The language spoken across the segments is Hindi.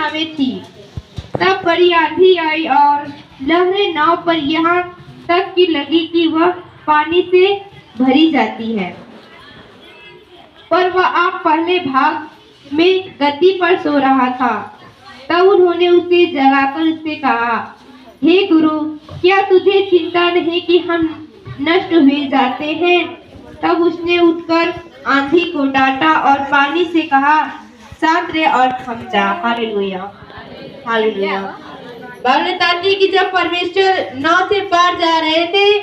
नावें थी। तब बड़ी आंधी आई और लहरें नाव पर यहाँ तक की लगी कि वह पानी से भरी जाती है, पर वह आप पहले भाग में गद्दी पर सो रहा था। तब उन्होंने उसे जगाकर उससे कहा, हे गुरु, क्या तुझे चिंता नहीं कि हम नष्ट हुए जाते हैं? तब उसने उठकर आंधी को डांटा और पानी से कहा, शांत रहे और थम जा। Hallelujah, hallelujah. बाइबल बताती है कि जब परमेश्वर नाव से पार जा रहे थे,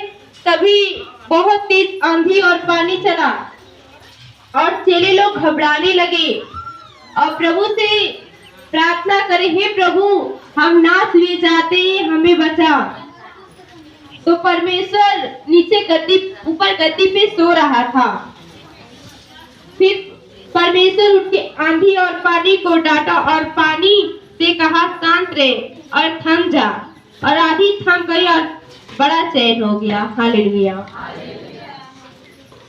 तभी बहुत तेज आंधी और पानी चला और चेले लोग घबराने लगे और प्रभु से प्रार्थना करे, हे प्रभु, हम नाश हुए जाते हैं, हमें बचा। तो परमेश्वर नीचे गद्दी, ऊपर गद्दी पे सो रहा था। फिर परमेश्वर उठ के आंधी और पानी को डांटा और पानी से कहा, शांत रहे और थम जा। और आंधी थम गई और बड़ा चैन हो गया। हालेलुया।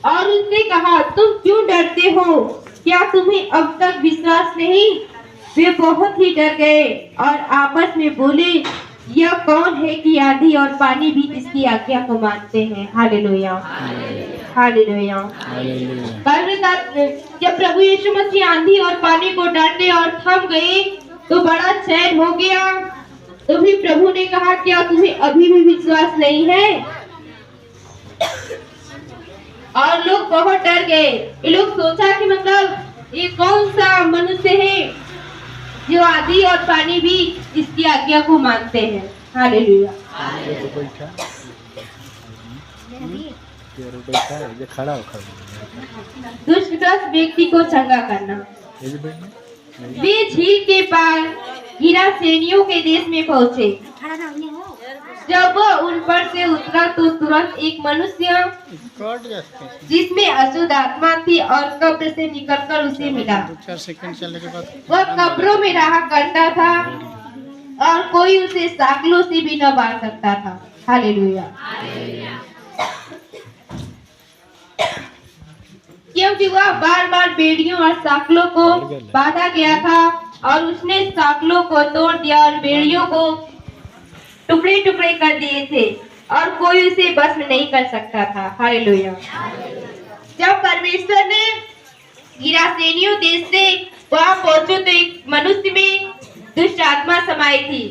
और उसने कहा, तुम क्यों डरते हो? क्या तुम्हें अब तक विश्वास नहीं? वे बहुत ही डर गए और आपस में बोले, यह कौन है कि आंधी और पानी भी इसकी आज्ञा को मानते हैं। Hallelujah, hallelujah. जब प्रभु यीशु मसीह आंधी और पानी को डांटे और थम गए तो बड़ा चैन हो गया। तो भी प्रभु ने कहा, क्या तुम्हें अभी भी विश्वास नहीं है? और लोग बहुत डर गए। ये लोग सोचा कि मतलब ये कौन सा मनुष्य है जो आंधी और पानी भी इसकी आज्ञा को मानते हैं। हालेलुया। दुष्ट व्यक्ति को चंगा करना। वे झील के पार गिरासेनियों के देश में पहुँचे। जब वह उन पर से उतरा तो तुरंत एक मनुष्य जिसमें अशुद्ध आत्मा थी और कब्र से निकलकर उसे मिला। वह कब्रों में रहा करता था और कोई उसे साकलों से भी न बांध सकता था। हालेलुया। क्योंकि वह बार बार बेड़ियों और साकलों को बांधा गया था और उसने साकलों को तोड़ दिया और बेड़ियों को टुकड़े टुकड़े कर दिए थे और कोई उसे बस में नहीं कर सकता था। हालेलुया। जब परमेश्वर ने गिरासेनियों देश से वहां पहुंचे तो एक मनुष्य में दुष्ट आत्मा समाई थी।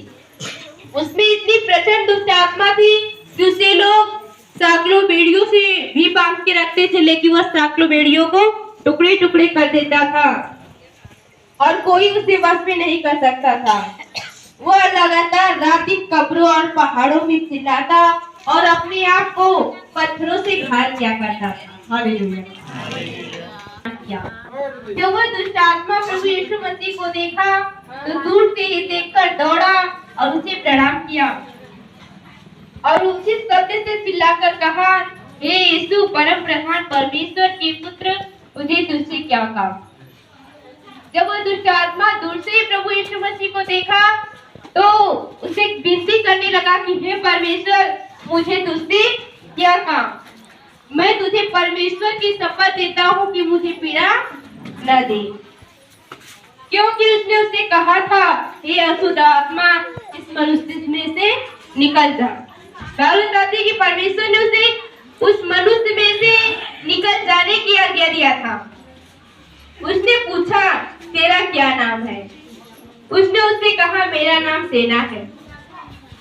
उसमें इतनी प्रचंड दुष्ट आत्मा थी कि उसे लोग साकलों बेड़ियों से भी बांध के रखते थे, लेकिन वह साकलों बेड़ियों को टुकड़े टुकड़े कर देता था और कोई उसे बस में नहीं कर सकता था। वह लगातार रात दिन कब्रों और पहाड़ों में चिल्लाता और अपने आप को पत्थरों से घायल किया करता था। हालेलुया। जब वह दुष्ट आत्मा प्रभु यीशु मसीह को देखा तो दूर से ही देखकर दौड़ा और उसे प्रणाम किया और उचित शब्द से चिल्लाकर कहा, हे यीशु, परम प्रधान परमेश्वर के पुत्र, मुझे तुझसे क्या काम? जब वह दुष्ट आत्मा दूर से ही प्रभु यीशु मसीह को देखा तो उसे विनती करने लगा कि हे परमेश्वर, मुझे तुझसे क्या काम? मैं तुझे परमेश्वर की शपथ देता हूँ कि मुझे पीड़ा न दे। क्योंकि उसने उसे कहा था, हे अशुद्ध आत्मा, इस मनुष्य में से निकल जा। बाइबल बताती है कि परमेश्वर ने उसे उस मनुष्य में से निकल जाने की आज्ञा दिया था। उसने पूछा, तेरा क्या नाम है? उसने उससे कहा, मेरा नाम सेना है,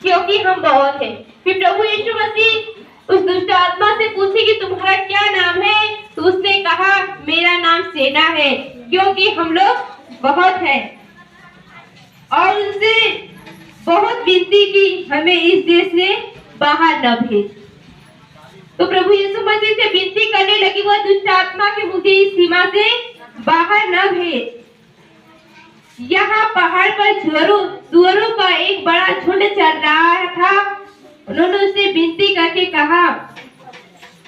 क्योंकि हम बहुत हैं। फिर प्रभु यीशु मसीह उस दुष्ट आत्मा से पूछे कि तुम्हारा क्या नाम है? तो उसने कहा, मेरा नाम सेना है, क्योंकि हम लोग बहुत हैं। और उससे बहुत विनती की, हमें इस देश से बाहर न भेज। तो प्रभु यीशु मसीह से विनती करने लगी वह दुष्ट आत्मा कि मुझे इस सीमा से बाहर न भेज। यहाँ पहाड़ पर सुअरों का एक बड़ा झुंड चल रहा था। उन्होंने उससे विनती करके कहा,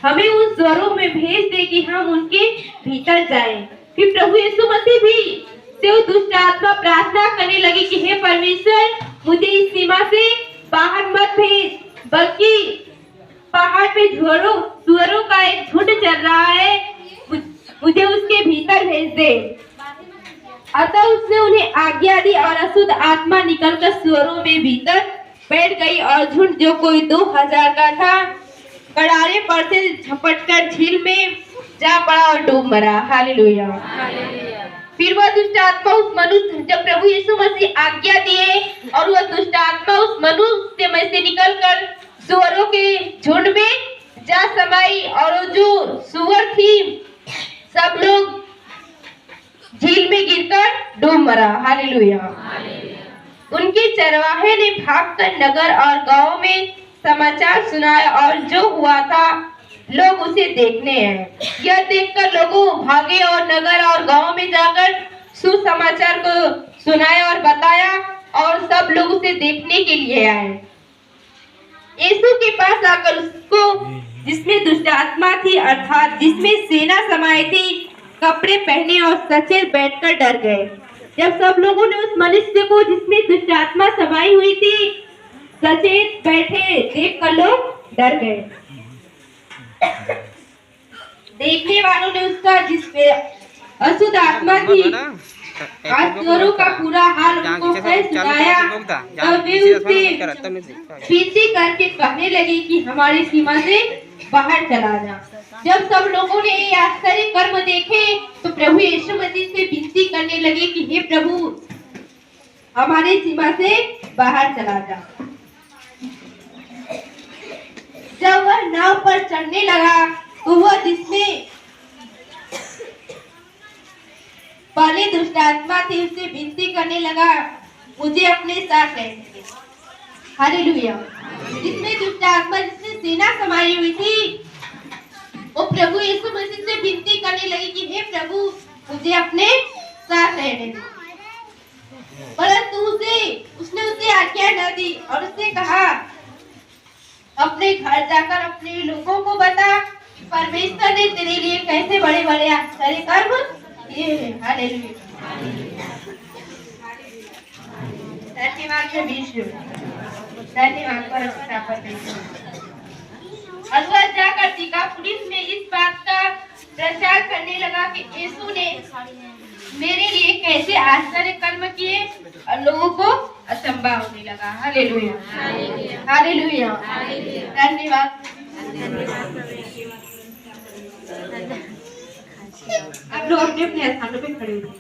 हमें उन सुअरों में भेज दे कि हम उनके भीतर जाएं। फिर प्रभु यीशु मसीह भी से वो दुष्ट आत्मा प्रार्थना करने लगी कि हे परमेश्वर, मुझे इस सीमा से बाहर मत भेज, बल्कि पहाड़ पे सुअरों का एक झुंड चल रहा है, मुझे उसके भीतर भेज दे। अतः उसने उन्हें आज्ञा दी और अशुद्ध आत्मा निकलकर सुअरों में भीतर बैठ गई और झुंड जो कोई 2000 का था कड़ारे पर से झपटकर झील में जा पड़ा और डूब मरा। हालेलुया। फिर वह दुष्ट आत्मा उस मनुष्य, जब प्रभु यीशु मसीह आज्ञा दिए और वह दुष्ट आत्मा उस मनुष्य में से निकलकर सुअरों के झुंड में जा समाई और जो सुअर थी सब लोग झील में गिरकर डूब मरा। हालेलुया। उनके चरवाहे ने भागकर नगर और गांव में समाचार सुनाया और जो हुआ था लोग उसे देखने आए। यह देखकर लोग भागे और नगर और गांव में जाकर सुसमाचार को सुनाया और बताया और सब लोग उसे देखने के लिए आए। यीशु के पास आकर उसको जिसमें दुष्ट आत्मा थी अर्थात जिसमें सेना समाई थी कपड़े पहने और सचेत बैठकर डर गए। जब सब लोगों ने उस मनुष्य को जिसमें दुष्ट आत्मा समाई हुई थी सचेत बैठे देखकर लोग डर गए। देखने वालों ने उसका जिसपे अशुद्ध आत्मा थी आत्माओं का पूरा हाल उनको सुनाया। तब वे उससे विनती करके कहने लगे कि हमारी सीमा से बाहर चला जा। जब सब लोगों ने ये आश्चर्य कर्म देखे तो प्रभु यीशु मसीह से विनती करने लगे कि हे प्रभु हमारी सीमा से बाहर चला जा। जब वह नाव पर चढ़ने लगा तो वह जिसमें पहले दुष्ट आत्मा थी उससे विनती करने लगा मुझे अपने साथ रहने दे। हालेलुया। जिसमें दुष्ट आत्मा जिसमें सेना समाई हुई थी वो प्रभु यीशु मसीह से विनती करने लगी कि हे प्रभु मुझे अपने साथ रहने दे। परंतु उसने उसे आज्ञा न दी और उसने कहा अपने घर जाकर अपने लोगों को बता परमेश्वर ने तेरे लिए कैसे बड़े बड़े आश्चर्य कर्म किए हैं। हालेलुया। धन्यवाद और वह जाकर दिकापुलिस में इस बात का प्रचार करने लगा कि यीशु ने मेरे लिए कैसे आश्चर्य कर्म किए और लोगों को अचंभा होने लगा। हालेलुया। हालेलुया। धन्यवाद। आप लोग अपने अपने स्थानों पे खड़े हो।